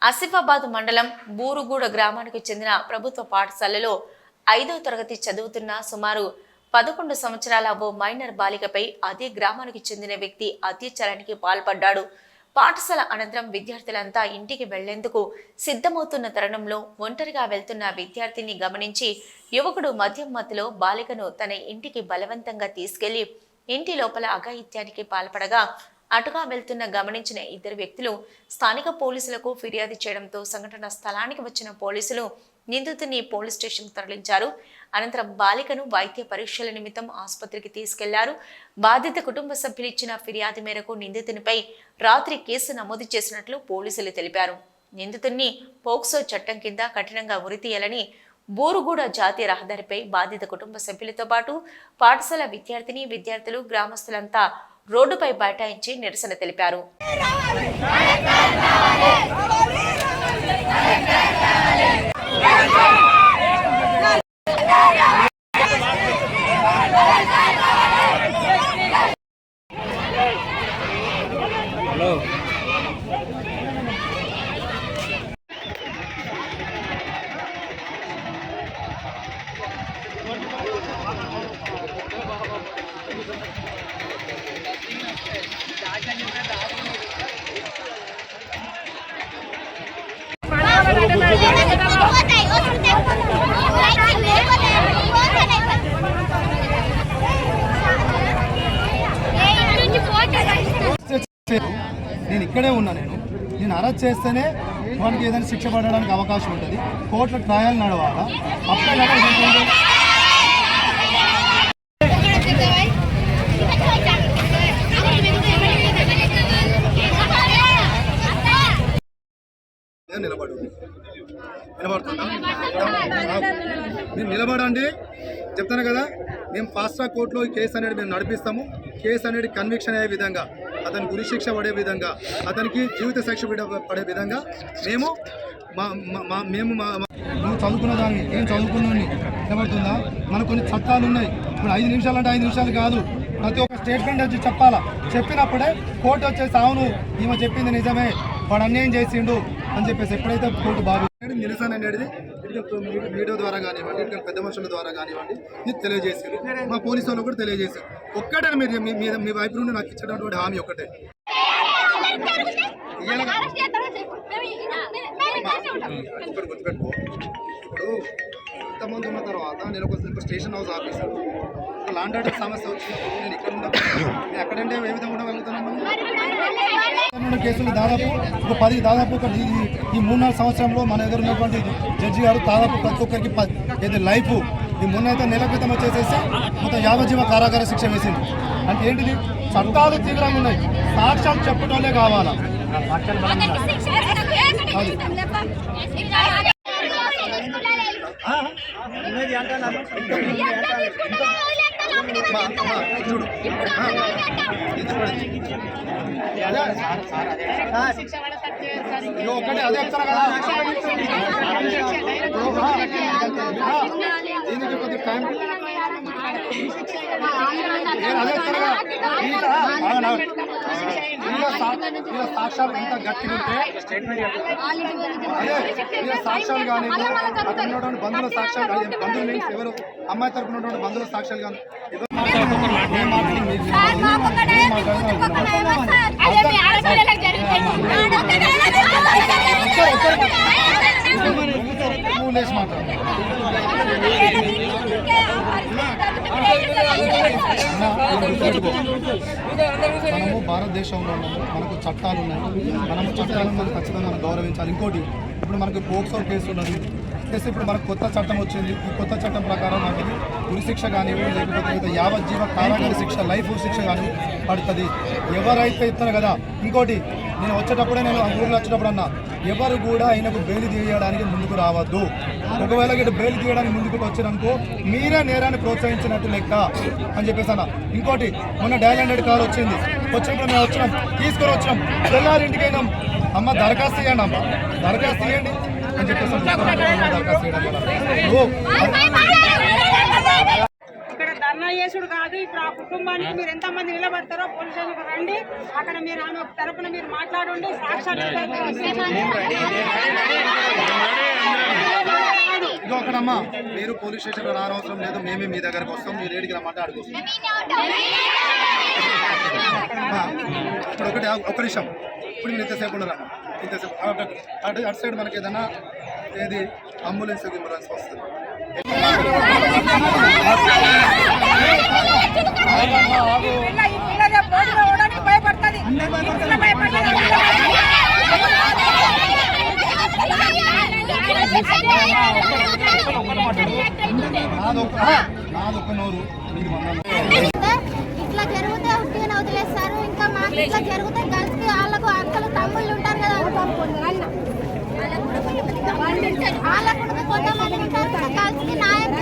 ఆసిఫాబాద్ మండలం బూరుగుడ గ్రామానికి చెందిన ప్రభుత్వ పాఠశాలలో 5వ తరగతి చదువుతున్న సుమారు 11 సంవత్సరాల ఓ మైనర్ బాలికపై అదే గ్రామానికి చెందిన వ్యక్తి అత్యాచారానికి పాల్పడ్డాడు. పాఠశాల అనంతరం విద్యార్థులంతా ఇంటికి వెళ్లేందుకు సిద్ధమవుతున్న తరుణంలో ఒంటరిగా వెళ్తున్న విద్యార్థిని గమనించి యువకుడు మద్యం మత్తులో బాలికను తన ఇంటికి బలవంతంగా తీసుకెళ్లి ఇంటి లోపల అఘాయిత్యానికి పాల్పడగా అటుగా వెళ్తున్న గమనించిన ఇద్దరు వ్యక్తులు స్థానిక పోలీసులకు ఫిర్యాదు చేయడంతో సంఘటన స్థలానికి వచ్చిన పోలీసులు నిందితుని పోలీస్ స్టేషన్ తరలించారు. అనంతరం బాలికను వైద్య పరీక్షల నిమిత్తం ఆసుపత్రికి తీసుకెళ్లారు. బాధిత కుటుంబ సభ్యులు ఇచ్చిన ఫిర్యాదు మేరకు నిందితునిపై రాత్రి కేసు నమోదు చేసినట్లు పోలీసులు తెలిపారు. నిందితుడిని పోక్సో చట్టం కింద కఠినంగా ఉరితీయాలని బూరుగుడ జాతీయ రహదారిపై బాధిత కుటుంబ సభ్యులతో పాటు పాఠశాల విద్యార్థులు గ్రామస్తులంతా రోడ్డుపై బైఠాయించి నిరసన తెలిపారు. నేను ఇక్కడే ఉన్నా. నేను అరెస్ట్ చేస్తేనే వానికి ఏదైనా శిక్ష పడడానికి అవకాశం ఉంటుంది. కోర్టులో ట్రయల్ నడవాలా. మీరు నిలబడండి చెప్తాను కదా. మేము ఫాస్ట్ ట్రాక్ కోర్టులో ఈ కేసు అనేది మేము నడిపిస్తాము. కేసు అనేది కన్విక్షన్ అయ్యే విధంగా, అతనికి ఉరి శిక్ష పడే విధంగా, అతనికి జీవిత శిక్ష పడే విధంగా నువ్వు చదువుకున్న దాన్ని నేను చదువుకున్నాను నిలబడుతుందా. మనకు కొన్ని చట్టాలు ఉన్నాయి. ఇప్పుడు 5 నిమిషాలు అంటే 5 నిమిషాలు కాదు, ప్రతి ఒక్క స్టేట్మెంట్ వచ్చి చెప్పాలా. చెప్పినప్పుడే కోర్టు వచ్చేసి అవును ఈమె చెప్పింది నిజమే, వాడు అన్యాయం చేసిండు అని చెప్పేసి ఎప్పుడైతే కోర్టు బాగు నిరసన అనేది మీడియా ద్వారా కానివ్వండి, ఇక్కడ పెద్ద మనుషుల ద్వారా కానివ్వండి మీకు తెలియజేసారు. మా పోలీసు వాళ్ళు కూడా తెలియజేశారు. ఒక్కటే మీరు మీ వైపు నుండి నాకు ఇచ్చినటువంటి హామీ ఒకటే. ఇక్కడ గుర్తుపెట్టుకో, ఇప్పుడు ఇంతమంది ఉన్న తర్వాత నేను ఒక station house officer, law and order సమస్య వచ్చినప్పుడు నేను ఇక్కడ నేను ఎక్కడంటే ఏ విధంగా ఉండగలుగుతున్నాను. కేసులు దాదాపు ఒక 10 ఈ 3-4 సంవత్సరంలో మన దగ్గర ఉన్నటువంటి జడ్జి గారు దాదాపు ప్రతి ఒక్కరికి లైఫ్ ఈ మొన్న అయితే నెల క్రితం వచ్చేసేసి మొత్తం యావజ్జీవ కారాగార శిక్ష వేసింది. అంటే ఏంటిది, చట్టాలు తీవ్రంగా ఉన్నాయి, సాక్ష్యాలు చెప్పటోళ్ళే కావాలా. చూడు ఒకటి అదే చెప్తారా కదా, దీనికి కొద్ది టైం అదే చెప్తారా. వీళ్ళ సాక్ష్యాలు ఎంత గట్టిగా ఉంటే అదే సాక్ష్యాలు కానీ అక్కడ ఉన్నటువంటి బంధువుల సాక్ష్యాలు కానీ, బంధువులు మీన్స్ ఎవరు అమ్మాయి తరపున ఉన్నటువంటి బంధువుల సాక్ష్యాలు కానీ మనము భారతదేశంలో ఉన్నాము, మనకు చట్టాలు ఉన్నాయి. మనము చట్టాలను మనం ఖచ్చితంగా మనం గౌరవించాలి. ఇంకోటి, ఇప్పుడు మనకి పోక్సో కేసు ఉన్నది. ఇప్పుడు మనకు కొత్త చట్టం వచ్చింది. ఈ కొత్త చట్టం ప్రకారం మనకి ఉరి శిక్ష కానివ్వండి, లేకపోతే యావజ్జీవ కారాగార శిక్ష, లైఫ్ శిక్ష కానీ పడుతుంది ఎవరైతే ఇస్తారు కదా. ఇంకోటి, నేను వచ్చేటప్పుడే నేను ఊరిలో వచ్చేటప్పుడు అన్నా, ఎవరు కూడా ఆయనకు బెయిల్ తీయడానికి ముందుకు రావద్దు. ఒకవేళ ఇటు బెయిల్ తీయడానికి ముందుకు వచ్చిననుకో మీరే నేరాన్ని ప్రోత్సహించినట్టు లెక్క అని చెప్పేసి అన్న. ఇంకోటి, మొన్న డైలాండెడ్ కార్ వచ్చింది. వచ్చినప్పుడు మేము వచ్చినాం, తీసుకొని వచ్చినాం, తెల్లారింటికి అయినాం. అమ్మ దరఖాస్తు ఇవ్వండి, అమ్మ దరఖాస్తు ఇవ్వండి అని చెప్పేసి దరఖాస్తు ఇవ్వడం. ఇక్కడ ధర్నా చేసుడు కాదు, ఇప్పుడు కుటుంబానికి మీరు ఎంతమంది నిలబడతారో పోలీస్ స్టేషన్కి రండి. అక్కడ మీరు ఆమె తరపున మీరు మాట్లాడండి. సాక్షాత్ ఇదో అక్కడమ్మా మీరు పోలీస్ స్టేషన్లో రానవసరం లేదు, మేమే మీ దగ్గరకు వస్తాం, మీరు ఏడికి రమ్మంటే అడుగుతాం. ఇప్పుడు ఒకటి ఒక నిమిషం, ఇప్పుడు మీరు ఇంతసేపు ఉండరమ్మా, ఇంతసేపు అటు సైడ్ మనకి ఏదైనా ఏది అంబులెన్స్ వస్తుంది. నాదొక్క నోరు ఇట్లా జరిగితే ఉట్టిగానే వదిలేస్తారు. ఇంకా మాకు ఇట్లా జరిగితే గర్ల్స్ కి వాళ్ళకు అక్కలు తమ్ముళ్ళు ఉంటారు కదా, వాళ్ళకు కొంతమంది ఉంటారు. గర్ల్స్ కి న్యాయం